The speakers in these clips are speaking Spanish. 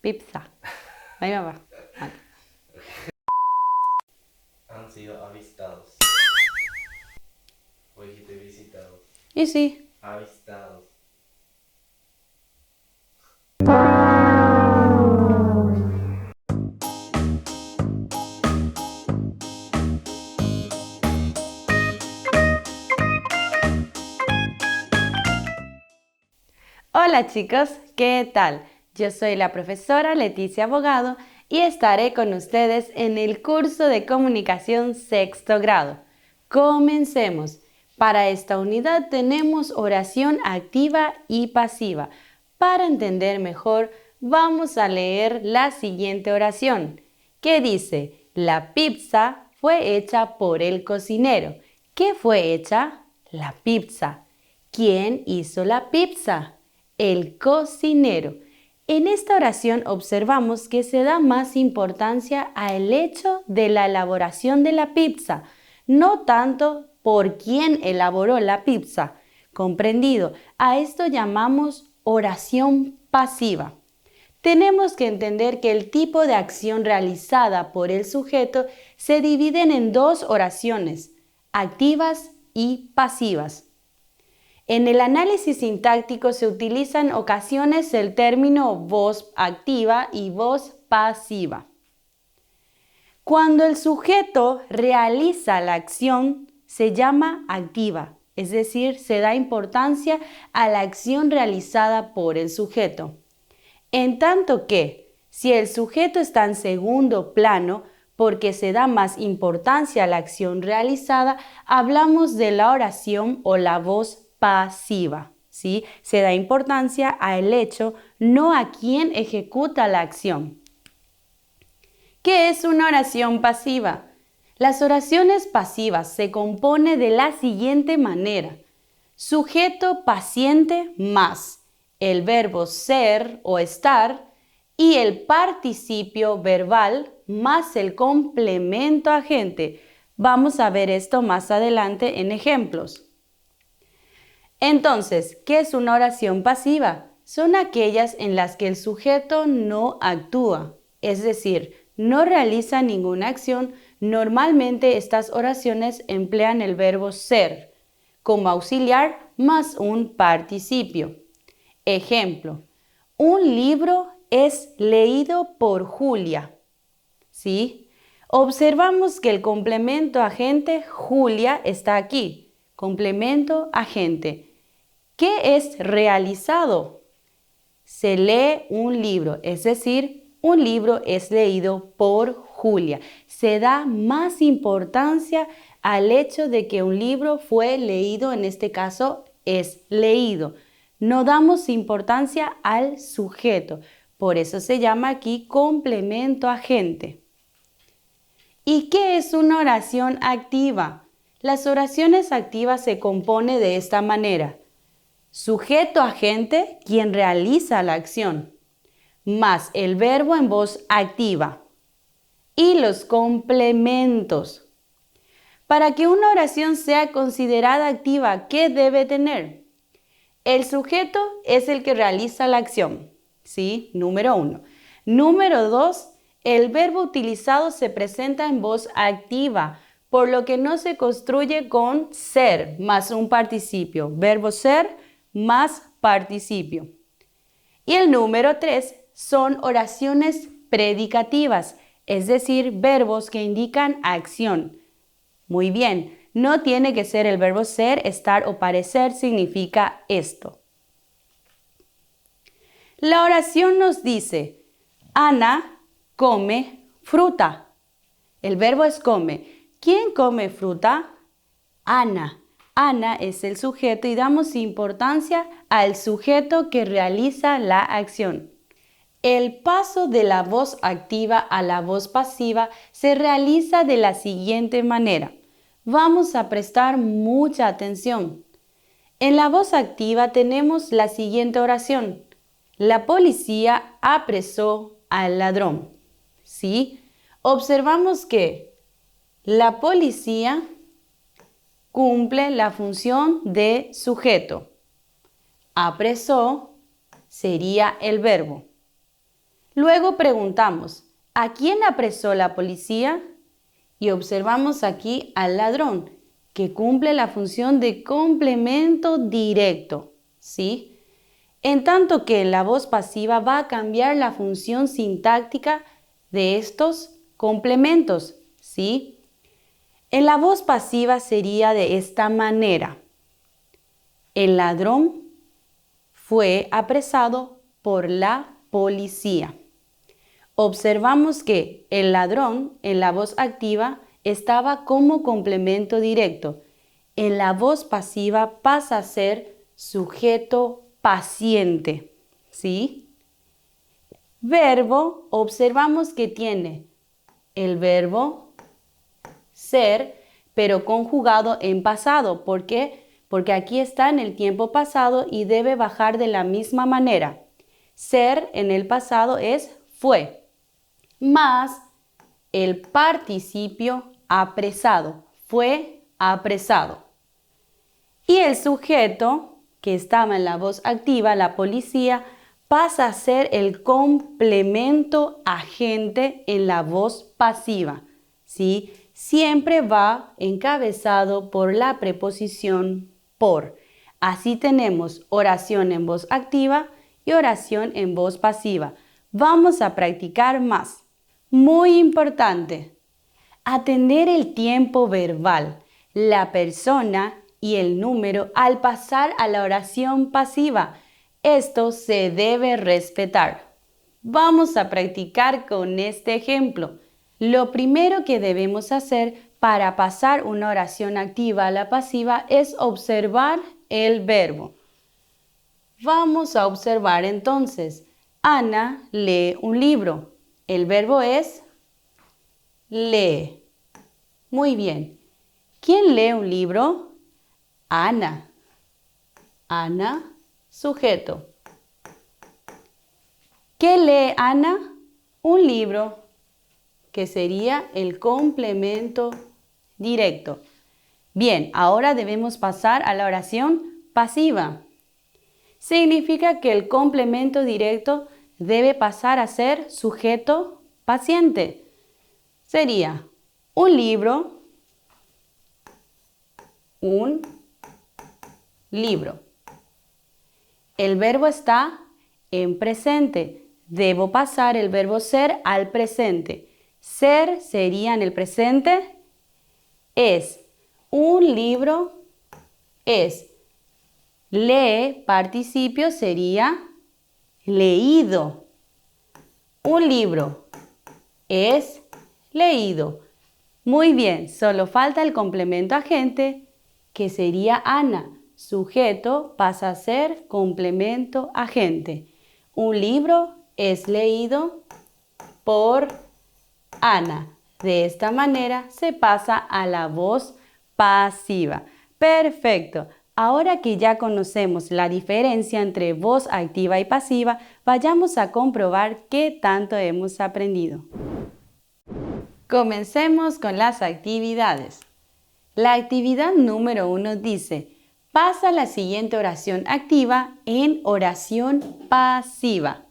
Pizza. Ahí va. Han sido avistados. O dijiste visitados. Y sí. Avistados. Hola chicos, ¿qué tal? Yo soy la profesora Leticia Abogado y estaré con ustedes en el curso de comunicación sexto grado. Comencemos. Para esta unidad tenemos oración activa y pasiva. Para entender mejor, vamos a leer la siguiente oración, que dice: la pizza fue hecha por el cocinero. ¿Qué fue hecha? La pizza. ¿Quién hizo la pizza? El cocinero. En esta oración observamos que se da más importancia al hecho de la elaboración de la pizza, no tanto por quién elaboró la pizza. ¿Comprendido? A esto llamamos oración pasiva. Tenemos que entender que el tipo de acción realizada por el sujeto se dividen en dos oraciones, activas y pasivas. En el análisis sintáctico se utiliza en ocasiones el término voz activa y voz pasiva. Cuando el sujeto realiza la acción, se llama activa, es decir, se da importancia a la acción realizada por el sujeto. En tanto que, si el sujeto está en segundo plano, porque se da más importancia a la acción realizada, hablamos de la oración o la voz pasiva, ¿sí? Se da importancia al hecho, no a quien ejecuta la acción. ¿Qué es una oración pasiva? Las oraciones pasivas se componen de la siguiente manera: sujeto paciente más el verbo ser o estar y el participio verbal más el complemento agente. Vamos a ver esto más adelante en ejemplos. Entonces, ¿qué es una oración pasiva? Son aquellas en las que el sujeto no actúa, es decir, no realiza ninguna acción. Normalmente estas oraciones emplean el verbo ser como auxiliar más un participio. Ejemplo: un libro es leído por Julia. ¿Sí? Observamos que el complemento agente Julia está aquí. Complemento agente. ¿Qué es realizado? Se lee un libro, es decir, un libro es leído por Julia. Se da más importancia al hecho de que un libro fue leído, en este caso es leído. No damos importancia al sujeto, por eso se llama aquí complemento agente. ¿Y qué es una oración activa? Las oraciones activas se componen de esta manera: sujeto agente, quien realiza la acción, más el verbo en voz activa y los complementos. Para que una oración sea considerada activa, ¿qué debe tener? El sujeto es el que realiza la acción, ¿sí? Número 1. Número 2, el verbo utilizado se presenta en voz activa, por lo que no se construye con ser más un participio. Verbo ser más participio. Y el número 3 son oraciones predicativas, es decir, verbos que indican acción. Muy bien, no tiene que ser el verbo ser, estar o parecer, significa esto. La oración nos dice: Ana come fruta. El verbo es come. ¿Quién come fruta? Ana. Ana es el sujeto y damos importancia al sujeto que realiza la acción. El paso de la voz activa a la voz pasiva se realiza de la siguiente manera. Vamos a prestar mucha atención. En la voz activa tenemos la siguiente oración: la policía apresó al ladrón. ¿Sí? Observamos que la policía, cumple la función de sujeto. Apresó sería el verbo. Luego preguntamos, ¿a quién apresó la policía? Y observamos aquí al ladrón, que cumple la función de complemento directo, ¿sí? En tanto que la voz pasiva va a cambiar la función sintáctica de estos complementos, ¿sí? En la voz pasiva sería de esta manera. El ladrón fue apresado por la policía. Observamos que el ladrón en la voz activa estaba como complemento directo. En la voz pasiva pasa a ser sujeto paciente, ¿sí? Verbo, observamos que tiene el verbo ser, pero conjugado en pasado. ¿Por qué? Porque aquí está en el tiempo pasado y debe bajar de la misma manera. Ser en el pasado es fue, más el participio apresado, fue apresado. Y el sujeto, que estaba en la voz activa, la policía, pasa a ser el complemento agente en la voz pasiva, ¿sí? Siempre va encabezado por la preposición por. Así tenemos oración en voz activa y oración en voz pasiva. Vamos a practicar más. Muy importante, atender el tiempo verbal, la persona y el número al pasar a la oración pasiva. Esto se debe respetar. Vamos a practicar con este ejemplo. Lo primero que debemos hacer para pasar una oración activa a la pasiva es observar el verbo. Vamos a observar entonces. Ana lee un libro. El verbo es lee. Muy bien. ¿Quién lee un libro? Ana. Ana, sujeto. ¿Qué lee Ana? Un libro, que sería el complemento directo. Bien, ahora debemos pasar a la oración pasiva. Significa que el complemento directo debe pasar a ser sujeto paciente. Sería un libro, un libro. El verbo está en presente. Debo pasar el verbo ser al presente. Ser sería en el presente es un libro, es lee, participio sería leído. Un libro es leído. Muy bien, solo falta el complemento agente, que sería Ana. Sujeto pasa a ser complemento agente. Un libro es leído por Ana. De esta manera se pasa a la voz pasiva. Perfecto. Ahora que ya conocemos la diferencia entre voz activa y pasiva, vayamos a comprobar qué tanto hemos aprendido. Comencemos con las actividades. La actividad número 1 dice: pasa la siguiente oración activa en oración pasiva.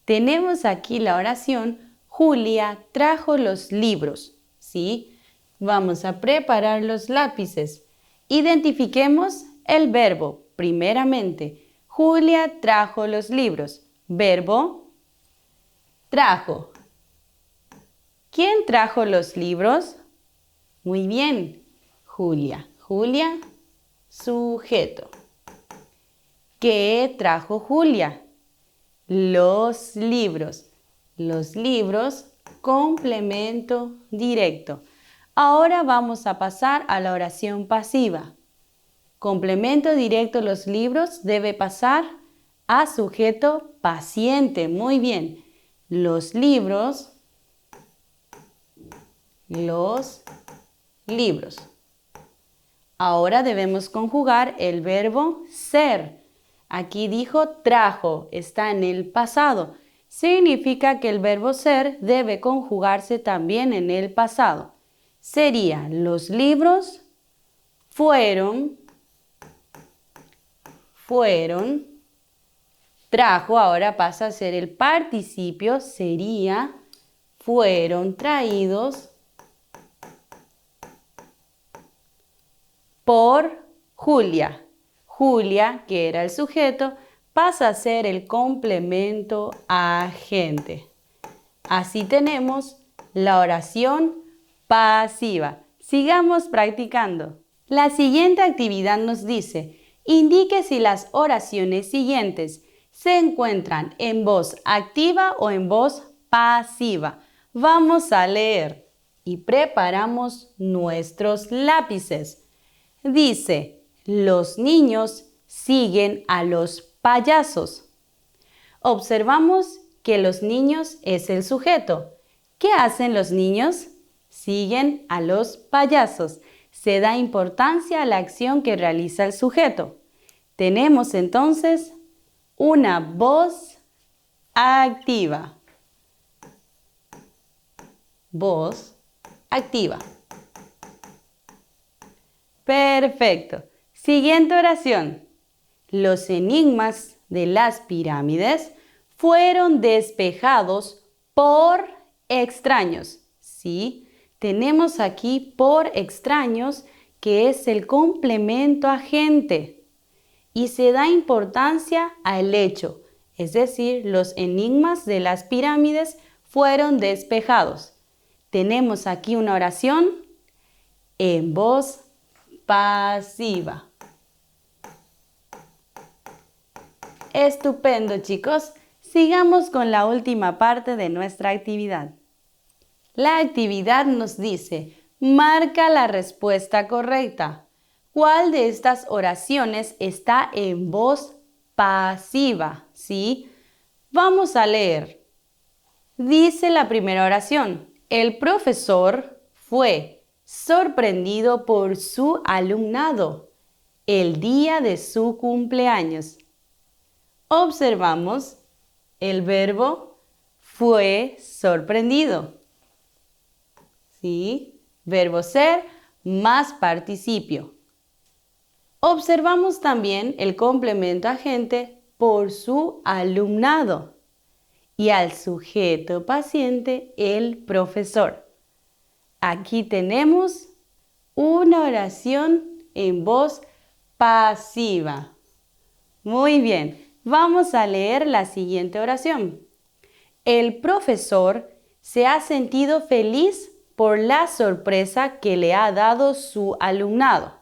Tenemos aquí la oración: Julia trajo los libros, ¿sí? Vamos a preparar los lápices. Identifiquemos el verbo. Primeramente, Julia trajo los libros. Verbo, trajo. ¿Quién trajo los libros? Muy bien, Julia. Julia, sujeto. ¿Qué trajo Julia? Los libros. Los libros, complemento directo. Ahora vamos a pasar a la oración pasiva. Complemento directo, los libros, debe pasar a sujeto paciente. Muy bien. Los libros. Los libros. Ahora debemos conjugar el verbo ser. Aquí dijo trajo, está en el pasado. Significa que el verbo ser debe conjugarse también en el pasado. Sería: los libros fueron, fueron, trajo, ahora pasa a ser el participio, sería, fueron traídos por Julia. Julia, que era el sujeto, pasa a ser el complemento agente. Así tenemos la oración pasiva. Sigamos practicando. La siguiente actividad nos dice, indique si las oraciones siguientes se encuentran en voz activa o en voz pasiva. Vamos a leer y preparamos nuestros lápices. Dice, los niños siguen a los payasos. Observamos que los niños es el sujeto. ¿Qué hacen los niños? Siguen a los payasos. Se da importancia a la acción que realiza el sujeto. Tenemos entonces una voz activa. Voz activa. Perfecto. Siguiente oración. Los enigmas de las pirámides fueron despejados por extraños. ¿Sí? Tenemos aquí por extraños, que es el complemento agente. Y se da importancia al hecho, es decir, los enigmas de las pirámides fueron despejados. Tenemos aquí una oración en voz pasiva. Estupendo, chicos. Sigamos con la última parte de nuestra actividad. La actividad nos dice, marca la respuesta correcta. ¿Cuál de estas oraciones está en voz pasiva? ¿Sí? Vamos a leer. Dice la primera oración, el profesor fue sorprendido por su alumnado el día de su cumpleaños. Observamos el verbo fue sorprendido. ¿Sí? Verbo ser más participio. Observamos también el complemento agente por su alumnado y al sujeto paciente el profesor. Aquí tenemos una oración en voz pasiva. Muy bien, vamos a leer la siguiente oración. El profesor se ha sentido feliz por la sorpresa que le ha dado su alumnado.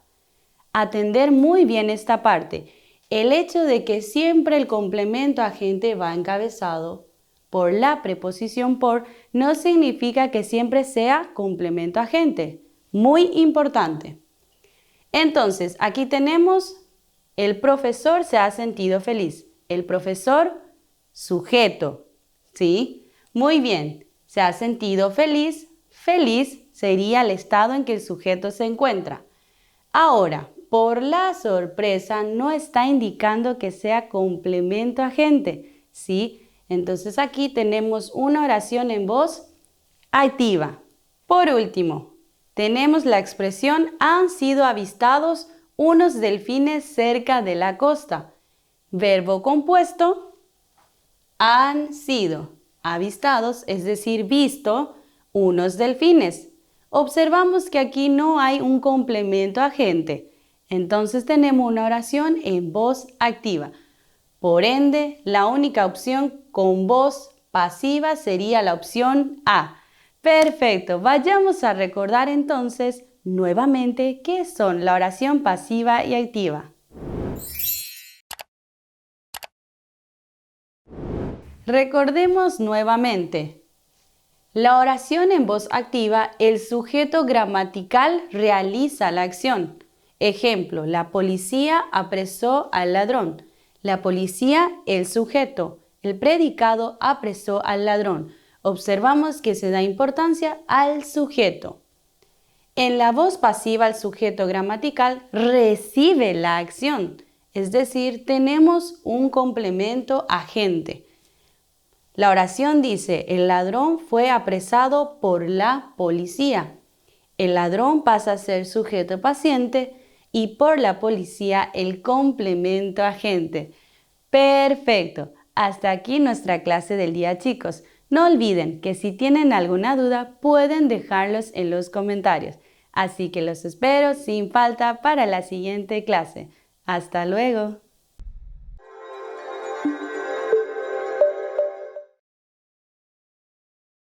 Atender muy bien esta parte. El hecho de que siempre el complemento agente va encabezado por la preposición por no significa que siempre sea complemento agente. Muy importante. Entonces, aquí tenemos el profesor se ha sentido feliz. El profesor, sujeto. ¿Sí? Muy bien. Se ha sentido feliz. Feliz sería el estado en que el sujeto se encuentra. Ahora, por la sorpresa no está indicando que sea complemento agente. ¿Sí? Entonces aquí tenemos una oración en voz activa. Por último, tenemos la expresión han sido avistados unos delfines cerca de la costa. Verbo compuesto, han sido avistados, es decir, visto unos delfines. Observamos que aquí no hay un complemento agente. Entonces tenemos una oración en voz activa. Por ende, la única opción con voz pasiva sería la opción A. Perfecto, vayamos a recordar entonces nuevamente qué son la oración pasiva y activa. Recordemos nuevamente. La oración en voz activa, el sujeto gramatical realiza la acción. Ejemplo, la policía apresó al ladrón. La policía, el sujeto. El predicado apresó al ladrón. Observamos que se da importancia al sujeto. En la voz pasiva, el sujeto gramatical recibe la acción. Es decir, tenemos un complemento agente. La oración dice, el ladrón fue apresado por la policía. El ladrón pasa a ser sujeto paciente. y por la policía el complemento agente. Perfecto. Hasta aquí nuestra clase del día, chicos. No olviden que si tienen alguna duda pueden dejarlos en los comentarios. Así que los espero sin falta para la siguiente clase. Hasta luego.